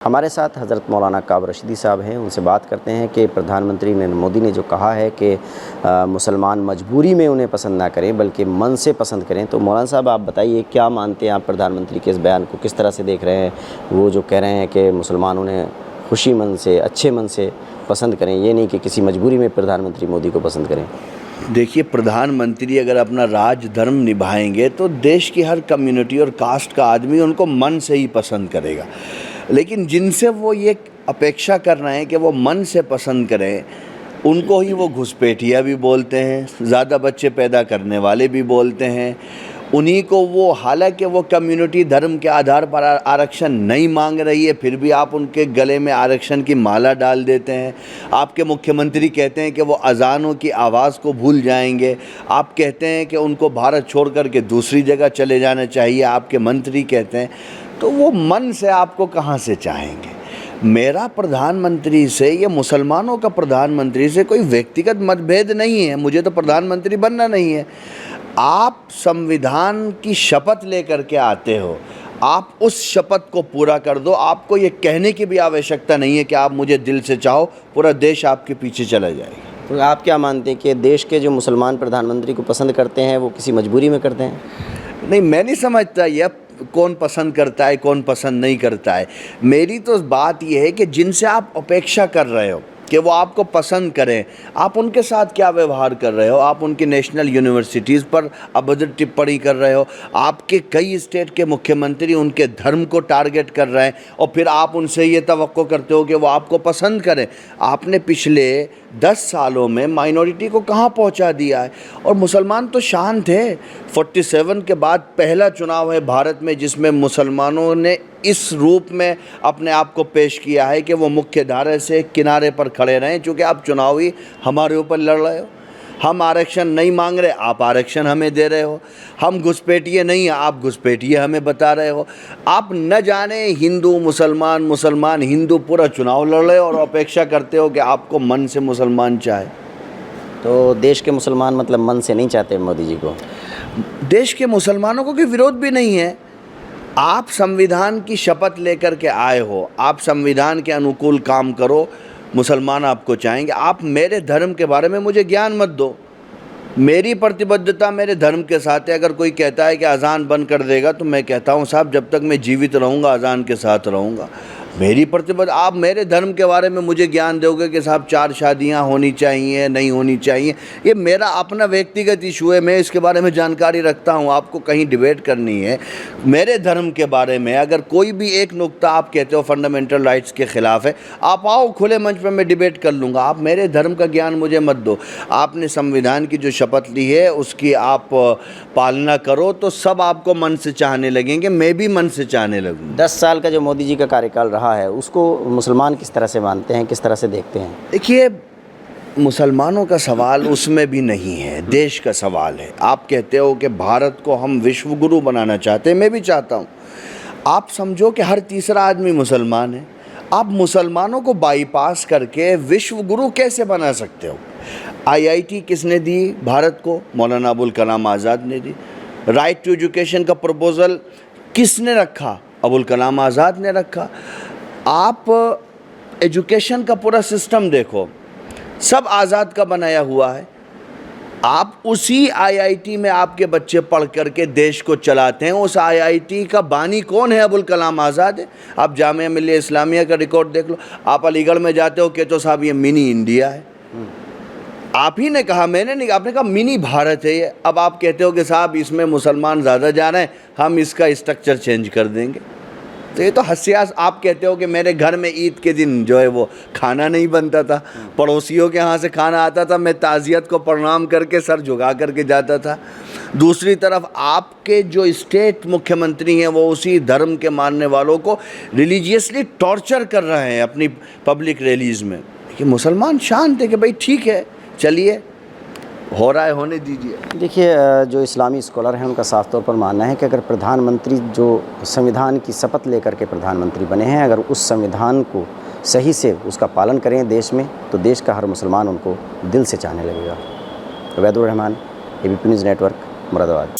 हमारे साथ हज़रत मौलाना काब रशीदी साहब हैं। उनसे बात करते हैं कि प्रधानमंत्री नरेंद्र मोदी ने जो कहा है कि मुसलमान मजबूरी में उन्हें पसंद ना करें बल्कि मन से पसंद करें। तो मौलाना साहब आप बताइए, क्या मानते हैं आप प्रधानमंत्री के इस बयान को, किस तरह से देख रहे हैं? वो जो कह रहे हैं कि मुसलमान उन्हें खुशी मन से, अच्छे मन से पसंद करें, ये नहीं कि किसी मजबूरी में प्रधानमंत्री मोदी को पसंद करें। देखिए, प्रधानमंत्री अगर अपना राज धर्म निभाएंगे तो देश की हर कम्युनिटी और कास्ट का आदमी उनको मन से ही पसंद करेगा। लेकिन जिनसे वो ये अपेक्षा कर रहे हैं कि वो मन से पसंद करें, उनको ही वो घुसपैठिया भी बोलते हैं, ज़्यादा बच्चे पैदा करने वाले भी बोलते हैं। उन्हीं को वो, हालांकि वो कम्युनिटी धर्म के आधार पर आरक्षण नहीं मांग रही है, फिर भी आप उनके गले में आरक्षण की माला डाल देते हैं। आपके मुख्यमंत्री कहते हैं कि वो अजानों की आवाज़ को भूल जाएंगे। आप कहते हैं कि उनको भारत छोड़ कर के दूसरी जगह चले जाना चाहिए, आपके मंत्री कहते हैं। तो वो मन से आपको कहाँ से चाहेंगे? मेरा प्रधानमंत्री से, ये मुसलमानों का प्रधानमंत्री से कोई व्यक्तिगत मतभेद नहीं है। मुझे तो प्रधानमंत्री बनना नहीं है। आप संविधान की शपथ लेकर के आते हो, आप उस शपथ को पूरा कर दो। आपको ये कहने की भी आवश्यकता नहीं है कि आप मुझे दिल से चाहो, पूरा देश आपके पीछे चला जाएगा। तो आप क्या मानते हैं कि देश के जो मुसलमान प्रधानमंत्री को पसंद करते हैं वो किसी मजबूरी में करते हैं? नहीं, मैं नहीं समझता यह कौन पसंद करता है, कौन पसंद नहीं करता है। मेरी तो बात यह है कि जिनसे आप अपेक्षा कर रहे हो कि वो आपको पसंद करें, आप उनके साथ क्या व्यवहार कर रहे हो? आप उनकी नेशनल यूनिवर्सिटीज़ पर अभद्र टिप्पणी कर रहे हो। आपके कई स्टेट के मुख्यमंत्री उनके धर्म को टारगेट कर रहे हैं और फिर आप उनसे ये तवक्को करते हो कि वो आपको पसंद करें। आपने पिछले 10 सालों में माइनॉरिटी को कहाँ पहुँचा दिया है? और मुसलमान तो शांत है। 47 के बाद पहला चुनाव है भारत में जिसमें मुसलमानों ने इस रूप में अपने आप को पेश किया है कि वो मुख्य धारा से किनारे पर खड़े रहें। चूँकि आप चुनावी हमारे ऊपर लड़ रहे हो। हम आरक्षण नहीं मांग रहे, आप आरक्षण हमें दे रहे हो। हम घुसपैठिए नहीं हैं, आप घुसपैठिए हमें बता रहे हो। आप न जाने हिंदू मुसलमान, मुसलमान हिंदू पूरा चुनाव लड़ रहे हो और अपेक्षा करते हो कि आपको मन से मुसलमान चाहे। तो देश के मुसलमान मतलब मन से नहीं चाहते मोदी जी को? देश के मुसलमानों को कोई विरोध भी नहीं है। आप संविधान की शपथ लेकर के आए हो, आप संविधान के अनुकूल काम करो, मुसलमान आपको चाहेंगे। आप मेरे धर्म के बारे में मुझे ज्ञान मत दो। मेरी प्रतिबद्धता मेरे धर्म के साथ है। अगर कोई कहता है कि अजान बंद कर देगा तो मैं कहता हूँ, साहब जब तक मैं जीवित रहूँगा अजान के साथ रहूँगा। मेरी प्रतिबद्धता, आप मेरे धर्म के बारे में मुझे ज्ञान दोगे कि साहब 4 शादियाँ होनी चाहिए, नहीं होनी चाहिए, ये मेरा अपना व्यक्तिगत इशू है। मैं इसके बारे में जानकारी रखता हूँ। आपको कहीं डिबेट करनी है मेरे धर्म के बारे में, अगर कोई भी एक नुक्ता आप कहते हो फंडामेंटल राइट्स के ख़िलाफ़ है, आप आओ खुले मंच पर, मैं डिबेट कर लूँगा। आप मेरे धर्म का ज्ञान मुझे मत दो। आपने संविधान की जो शपथ ली है उसकी आप पालना करो तो सब आपको मन से चाहने लगेंगे, मैं भी मन से चाहने लगूँगा। 10 साल का जो मोदी जी का कार्यकाल रहा है उसको मुसलमान किस तरह से मानते हैं, किस तरह से देखते हैं? देखिए, मुसलमानों का सवाल उसमें भी नहीं है, देश का सवाल है। आप कहते हो कि भारत को हम विश्व गुरु बनाना चाहते हैं, मैं भी चाहता हूँ। आप समझो कि हर तीसरा आदमी मुसलमान है। आप मुसलमानों को बाईपास करके विश्व गुरु कैसे बना सकते हो? IIT किसने दी भारत को? मौलाना अबुल कलाम आज़ाद ने दी। राइट टू एजुकेशन का प्रपोज़ल किसने रखा? अबुल कलाम आज़ाद ने रखा। आप एजुकेशन का पूरा सिस्टम देखो, सब आज़ाद का बनाया हुआ है। आप उसी IIT में आपके बच्चे पढ़ करके देश को चलाते हैं। उस IIT का बानी कौन है? अबुल कलाम आज़ाद है। आप जामिया मिल्लिया इस्लामिया का रिकॉर्ड देख लो। आप अलीगढ़ में जाते हो, कहते हो साहब ये मिनी इंडिया है। आप ही ने कहा, मैंने नहीं, आपने कहा मिनी भारत है ये। अब आप कहते हो कि साहब इसमें मुसलमान ज़्यादा जा रहे हैं, हम इसका स्ट्रक्चर चेंज कर देंगे। तो ये तो हंसियास। आप कहते हो कि मेरे घर में ईद के दिन जो है वो खाना नहीं बनता था, पड़ोसियों के यहाँ से खाना आता था, मैं ताज़ियत को प्रणाम करके सर झुका करके जाता था। दूसरी तरफ आपके जो स्टेट मुख्यमंत्री हैं वो उसी धर्म के मानने वालों को रिलीजियसली टॉर्चर कर रहे हैं अपनी पब्लिक रैलीज़ में। कि मुसलमान शांत है कि भाई ठीक है, चलिए हो रहा है, होने दीजिए। देखिए, जो इस्लामी स्कॉलर हैं उनका साफ तौर पर मानना है कि अगर प्रधानमंत्री जो संविधान की शपथ लेकर के प्रधानमंत्री बने हैं, अगर उस संविधान को सही से उसका पालन करें देश में, तो देश का हर मुसलमान उनको दिल से चाहने लगेगा। Ubaidur Rahman, ABP news network, Moradabad.